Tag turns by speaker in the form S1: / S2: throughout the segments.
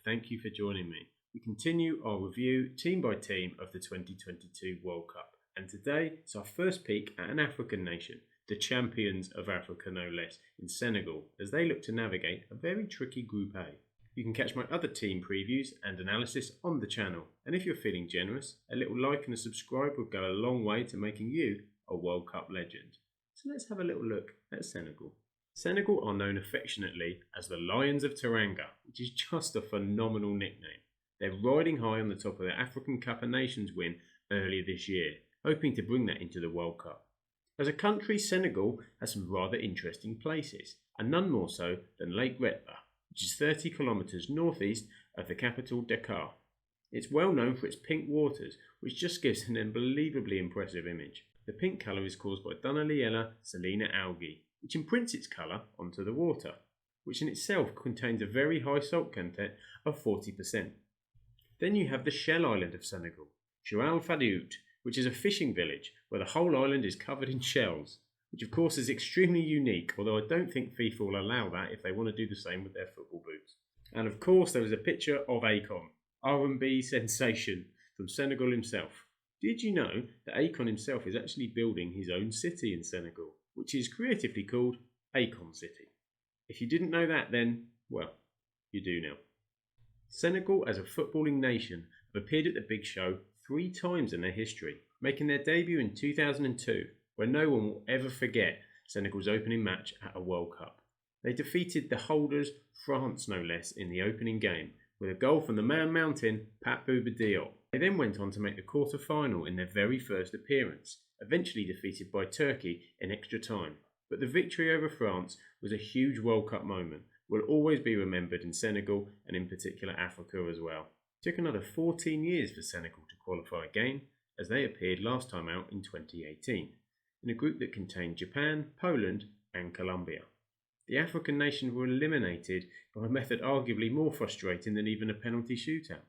S1: thank you for joining me. We continue our review team by team of the 2022 World Cup, and today it's our first peek at an African nation, the champions of Africa no less, in Senegal, as they look to navigate a very tricky Group A. You can catch my other team previews and analysis on the channel, and if you're feeling generous, a little like and a subscribe would go a long way to making you a World Cup legend. So let's have a little look at Senegal. Senegal are known affectionately as the Lions of Teranga, which is just a phenomenal nickname. They're riding high on the top of their African Cup of Nations win earlier this year, hoping to bring that into the World Cup. As a country, Senegal has some rather interesting places, and none more so than Lake Retba, which is 30 kilometres northeast of the capital Dakar. It's well known for its pink waters, which just gives an unbelievably impressive image. The pink colour is caused by Dunaliella salina algae, which imprints its colour onto the water, which in itself contains a very high salt content of 40%. Then you have the shell island of Senegal, Choual Fadiout, which is a fishing village where the whole island is covered in shells, which of course is extremely unique, although I don't think FIFA will allow that if they want to do the same with their football boots. And of course there is a picture of Akon, R&B sensation from Senegal himself. Did you know that Akon himself is actually building his own city in Senegal, which is creatively called Akon City? If you didn't know that then, well, you do now. Senegal as a footballing nation have appeared at the big show 3 times in their history, making their debut in 2002, where no one will ever forget Senegal's opening match at a World Cup. They defeated the holders, France no less, in the opening game, with a goal from the Man Mountain, Pape Bouba Diop. They then went on to make the quarter-final in their very first appearance, eventually defeated by Turkey in extra time. But the victory over France was a huge World Cup moment, will always be remembered in Senegal and in particular Africa as well. It took another 14 years for Senegal to qualify again, as they appeared last time out in 2018, in a group that contained Japan, Poland and Colombia. The African nations were eliminated by a method arguably more frustrating than even a penalty shootout.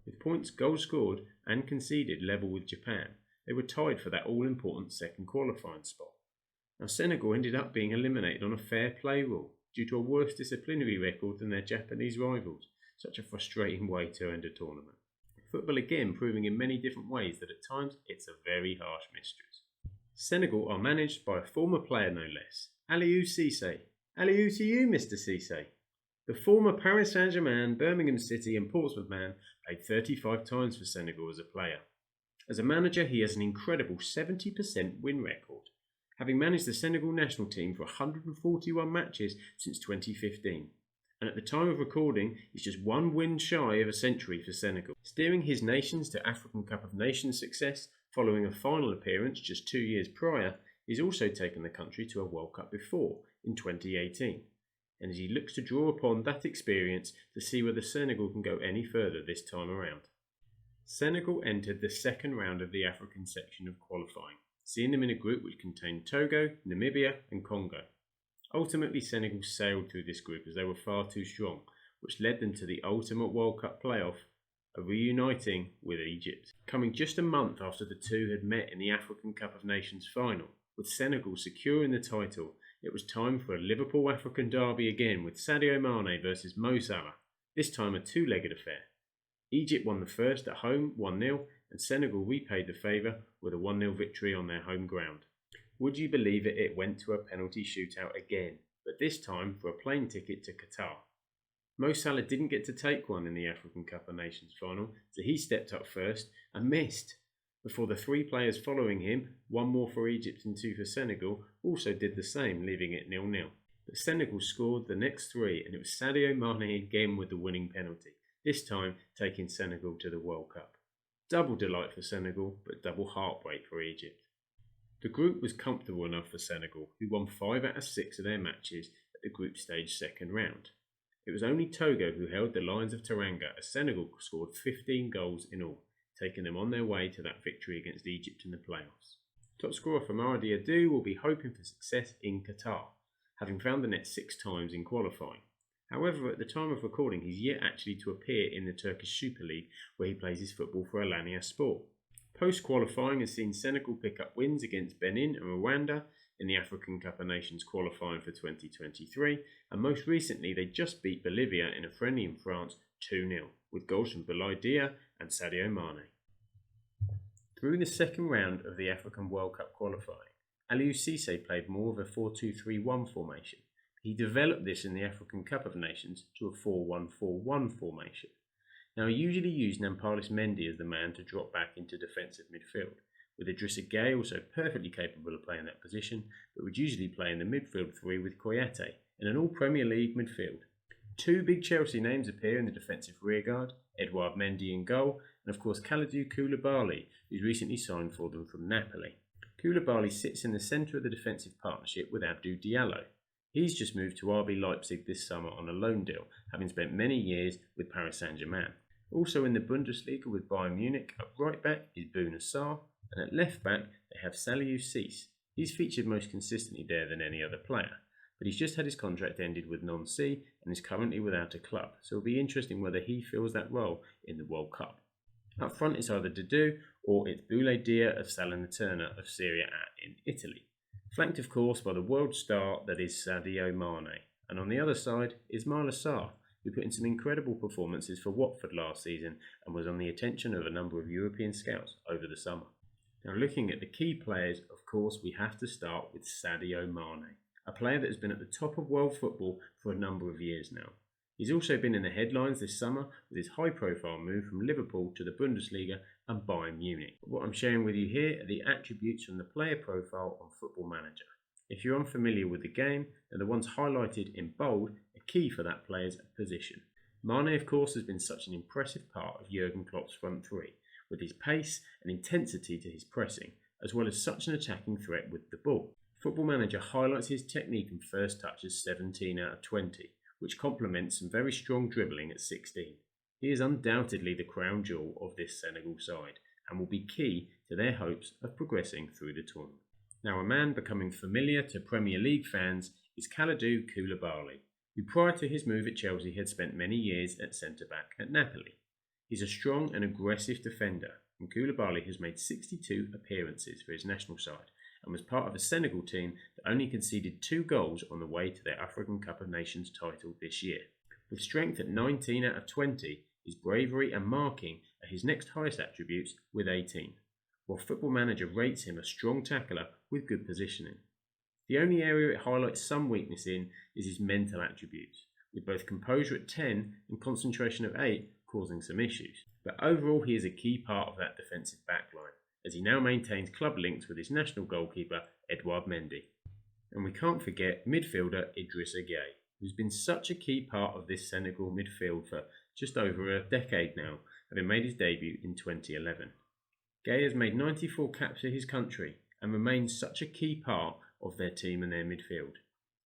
S1: With points, goals scored and conceded level with Japan, they were tied for that all-important second qualifying spot. Now Senegal ended up being eliminated on a fair play rule due to a worse disciplinary record than their Japanese rivals. Such a frustrating way to end a tournament. Football again proving in many different ways that at times it's a very harsh mistress. Senegal are managed by a former player no less, Aliou Cisse. Aliou to you, Mr. Cisse. The former Paris Saint-Germain, Birmingham City and Portsmouth man played 35 times for Senegal as a player. As a manager, he has an incredible 70% win record, having managed the Senegal national team for 141 matches since 2015. And at the time of recording, he's just 1 win shy of a century for Senegal. Steering his nations to African Cup of Nations success following a final appearance just 2 years prior, he's also taken the country to a World Cup before, in 2018. And as he looks to draw upon that experience to see whether Senegal can go any further this time around. Senegal entered the second round of the African section of qualifying, seeing them in a group which contained Togo, Namibia and Congo. Ultimately, Senegal sailed through this group as they were far too strong, which led them to the ultimate World Cup playoff, a reuniting with Egypt. Coming just a month after the two had met in the African Cup of Nations final, with Senegal securing the title, it was time for a Liverpool African derby again with Sadio Mane versus Mo Salah, this time a 2-legged affair. Egypt won the first at home 1-0 and Senegal repaid the favour with a 1-0 victory on their home ground. Would you believe it, it went to a penalty shootout again, but this time for a plane ticket to Qatar. Mo Salah didn't get to take one in the African Cup of Nations final, so he stepped up first and missed, before the 3 players following him, 1 more for Egypt and 2 for Senegal, also did the same, leaving it 0-0. But Senegal scored the next 3 and it was Sadio Mane again with the winning penalty, this time taking Senegal to the World Cup. Double delight for Senegal, but double heartbreak for Egypt. The group was comfortable enough for Senegal, who won 5 out of 6 of their matches at the group stage second round. It was only Togo who held the Lions of Teranga as Senegal scored 15 goals in all, taking them on their way to that victory against Egypt in the playoffs. Top scorer Famara Diédhiou will be hoping for success in Qatar, having found the net 6 times in qualifying. However, at the time of recording, he's yet actually to appear in the Turkish Super League, where he plays his football for Alanya Sport. Post-qualifying has seen Senegal pick up wins against Benin and Rwanda in the African Cup of Nations qualifying for 2023, and most recently they just beat Bolivia in a friendly in France 2-0, with goals from Aliou and Sadio Mane. Through the second round of the African World Cup qualifying, Aliou Cisse played more of a 4-2-3-1 formation. He developed this in the African Cup of Nations to a 4-1-4-1 formation. Now, he usually used Nampalys Mendy as the man to drop back into defensive midfield, with Idrissa Gueye also perfectly capable of playing that position, but would usually play in the midfield three with Kouyate in an all-Premier League midfield. Two big Chelsea names appear in the defensive rearguard, Edouard Mendy in goal, and of course Kalidou Koulibaly, who's recently signed for them from Napoli. Koulibaly sits in the centre of the defensive partnership with Abdou Diallo. He's just moved to RB Leipzig this summer on a loan deal, having spent many years with Paris Saint-Germain. Also in the Bundesliga with Bayern Munich, at right back is Bouna Sarr, and at left back they have Saliou Cisse. He's featured most consistently there than any other player, but he's just had his contract ended with Nancy and is currently without a club, so it'll be interesting whether he fills that role in the World Cup. Up front it's either Dudu or it's Boulaye Dia of Salernitana of Serie A in Italy, flanked of course by the world star that is Sadio Mane, and on the other side is Ismaïla Sarr, who put in some incredible performances for Watford last season and was on the attention of a number of European scouts over the summer. Now, looking at the key players, of course we have to start with Sadio Mane, a player that has been at the top of world football for a number of years now. He's also been in the headlines this summer with his high-profile move from Liverpool to the Bundesliga and Bayern Munich. What I'm sharing with you here are the attributes from the player profile on Football Manager. If you're unfamiliar with the game, then the ones highlighted in bold are key for that player's position. Mane, of course, has been such an impressive part of Jurgen Klopp's front three, with his pace and intensity to his pressing, as well as such an attacking threat with the ball. Football Manager highlights his technique and first touch as 17 out of 20, which complements some very strong dribbling at 16. He is undoubtedly the crown jewel of this Senegal side, and will be key to their hopes of progressing through the tournament. Now, a man becoming familiar to Premier League fans is Kalidou Koulibaly, who prior to his move at Chelsea had spent many years at centre-back at Napoli. He's a strong and aggressive defender, and Koulibaly has made 62 appearances for his national side and was part of a Senegal team that only conceded 2 goals on the way to their African Cup of Nations title this year. With strength at 19 out of 20, his bravery and marking are his next highest attributes with 18. While Football Manager rates him a strong tackler with good positioning. The only area it highlights some weakness in is his mental attributes, with both composure at 10 and concentration at 8 causing some issues. But overall he is a key part of that defensive backline, as he now maintains club links with his national goalkeeper Edouard Mendy. And we can't forget midfielder Idrissa Gueye, who's been such a key part of this Senegal midfield for just over a decade now, having made his debut in 2011. Gueye has made 94 caps for his country and remains such a key part of their team and their midfield.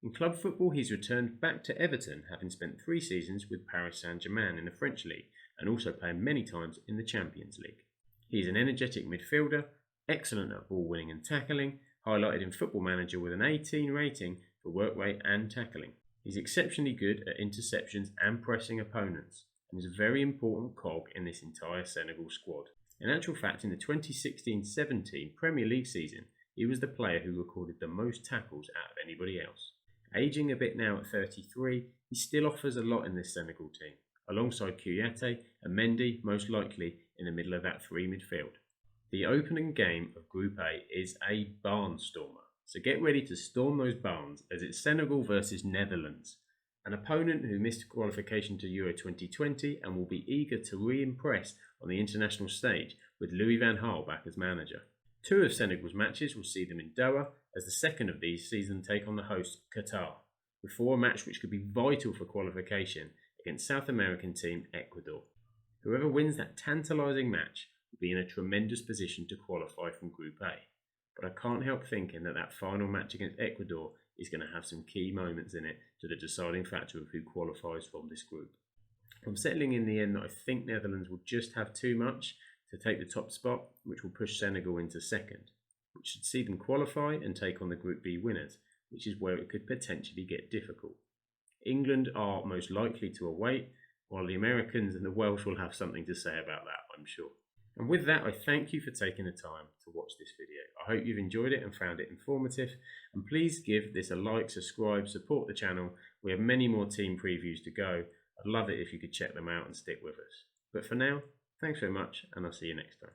S1: In club football, he's returned back to Everton, having spent 3 seasons with Paris Saint-Germain in the French League and also playing many times in the Champions League. He is an energetic midfielder, excellent at ball winning and tackling, highlighted in Football Manager with an 18 rating for work rate and tackling. He's exceptionally good at interceptions and pressing opponents, and is a very important cog in this entire Senegal squad. In actual fact, in the 2016-17 Premier League season, he was the player who recorded the most tackles out of anybody else. Aging a bit now at 33, he still offers a lot in this Senegal team, alongside Kouyate and Mendy most likely in the middle of that 3 midfield. The opening game of Group A is a barnstormer, so get ready to storm those barns as it's Senegal versus Netherlands, an opponent who missed qualification to Euro 2020 and will be eager to re-impress on the international stage with Louis van Gaal back as manager. 2 of Senegal's matches will see them in Doha, as the second of these sees them take on the host Qatar, before a match which could be vital for qualification against South American team Ecuador. Whoever wins that tantalising match will be in a tremendous position to qualify from Group A, but I can't help thinking that that final match against Ecuador is going to have some key moments in it to the deciding factor of who qualifies from this group. I'm settling in the end that I think Netherlands will just have too much to take the top spot, which will push Senegal into second, which should see them qualify and take on the Group B winners, which is where it could potentially get difficult. England are most likely to await, while the Americans and the Welsh will have something to say about that, I'm sure. And with that, I thank you for taking the time to watch this video. I hope you've enjoyed it and found it informative, and please give this a like, subscribe, support the channel. We have many more team previews to go, I'd love it if you could check them out and stick with us. But for now, thanks very much, and I'll see you next time.